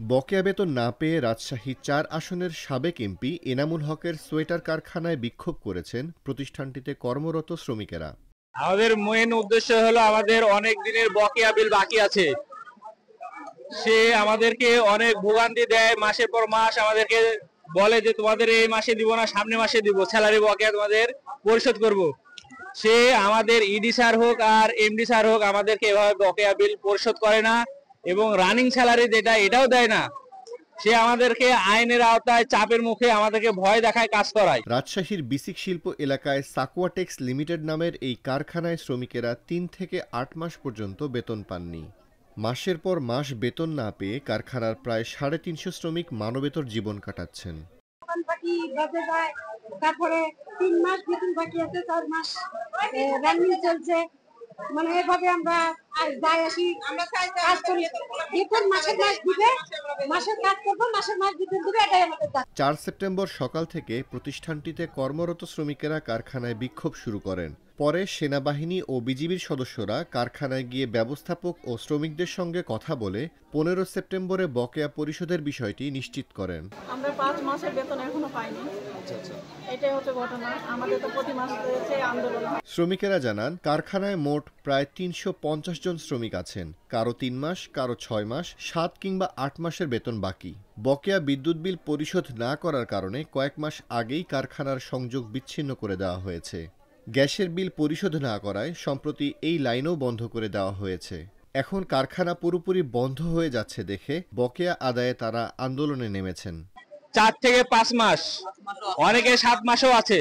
বকেয়া বেতন না পেয়ে রাজশাহী ৪ আসনের সাবেক এমপি এনামুল হকের সোয়েটার কারখানায় বিক্ষোভ করেছেন প্রতিষ্ঠানটিতে কর্মরত শ্রমিকেরা। আমাদের মেইন উদ্দেশ্য হলো আমাদের অনেক দিনের বকেয়া বিল বাকি আছে। সে আমাদেরকে অনেক ভোগান্তি দেয়, মাসের পর মাস আমাদেরকে বলে যে তোমাদের এই মাসে দিব না, সামনে মাসে দিব, স্যালারি বকেয়া তোমাদের পরিশোধ করব। সে আমাদের ইডি স্যার হোক আর এমডি স্যার হোক আমাদেরকে এভাবে বকেয়া বিল পরিশোধ করে না এবং রানিং স্যালারি যেটা এটাও দেয় না। সে আমাদেরকে আইনের আওতায় চাপের মুখে আমাদেরকে ভয় দেখায় কাজ করায়। রাজশাহীর বিসিক শিল্প এলাকায় সাকুয়াটেক্স লিমিটেড নামের এই কারখানায় শ্রমিকেরা ৩ থেকে ৮ মাস পর্যন্ত বেতন পাননি। মাসের পর মাস বেতন না পেয়ে কারখানার প্রায় ৩৫০ শ্রমিক মানবেতর জীবন কাটাচ্ছেন। তারপরে ৩ মাস বেতন বাকি আছে, ৪ মাস রানিং চলছে। মানে এভাবে আমরা যাই আসি, আমরা কাজ করি, বেতন মাসের মাস দিবে, মাসের কাজ করবো, মাসের মাস বেতন দিবে, এটাই আমাদের কাজ। ৪ সেপ্টেম্বর সকাল থেকে প্রতিষ্ঠানটিতে কর্মরত শ্রমিকেরা কারখানায় বিক্ষোভ শুরু করেন। পরে সেনাবাহিনী ও বিজিবির সদস্যরা কারখানায় গিয়ে ব্যবস্থাপক ও শ্রমিকদের সঙ্গে কথা বলে ১৫ সেপ্টেম্বরে বকেয়া পরিশোধের বিষয়টি নিশ্চিত করেন। আমরা ৫ মাসের বেতন এখনো পাইনি। এটাই হচ্ছে ঘটনা। আমাদের তো প্রতি মাসে আন্দোলন। শ্রমিকেরা জানান, কারখানায় মোট প্রায় ৩৫০ জন শ্রমিক আছেন। কারো ৩ মাস, কারো ৬ মাস, ৭ কিংবা ৮ মাসের বেতন বাকি। বকেয়া বিদ্যুৎ বিল পরিশোধ না করার কারণে কয়েক মাস আগেই কারখানার সংযোগ বিচ্ছিন্ন করে দেওয়া হয়েছে। গ্যাসের বিল পরিশোধ না করায় সম্প্রতি এই লাইনও বন্ধ করে দেওয়া হয়েছে। এখন কারখানা পুরোপুরি বন্ধ হয়ে যাচ্ছে দেখে বকেয়া আদায়ে তারা আন্দোলনে নেমেছেন। ৪ থেকে ৫ মাস, অনেকে ৭ মাসও আছে।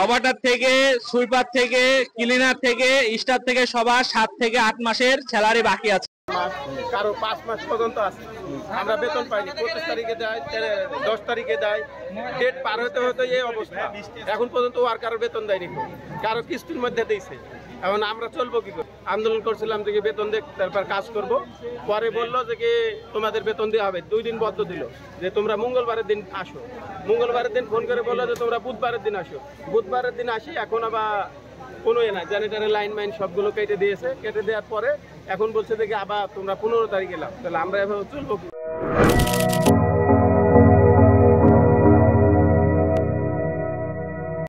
অপারেটর থেকে, সুইপার থেকে, ক্লিনার থেকে, স্টাফ থেকে সবার ৭ থেকে ৮ মাসের স্যালারি বাকি আছে। কারো ৫ মাস পর্যন্ত আছে, আমরা বেতন পাইনি। ২৫ তারিখে দেয়, ১০ তারিখে দেয়, ডেট পার হতে হতে এই অবস্থা। এখন পর্যন্ত আর কারো বেতন দেয়নি, কারো কিস্তির মধ্যে দিয়েছে। এখন আমরা চলবো কি করে? আন্দোলন করছিলাম যে বেতন দেখ, তারপর কাজ করব। পরে বললো যে কি তোমাদের বেতন দেওয়া হবে, 2 দিন বদ্ধ দিল যে তোমরা মঙ্গলবারের দিন আসো। মঙ্গলবারের দিন ফোন করে বললো যে তোমরা বুধবারের দিন আসো। বুধবারের দিন আসি, এখন আবার কোনো না, জেনারেটরের লাইন মাইন সবগুলো কেটে দিয়েছে। কেটে দেওয়ার পরে এখন বলছে যে আবার তোমরা 15 তারিখে এলাম। তাহলে আমরা এভাবে চলবো কি?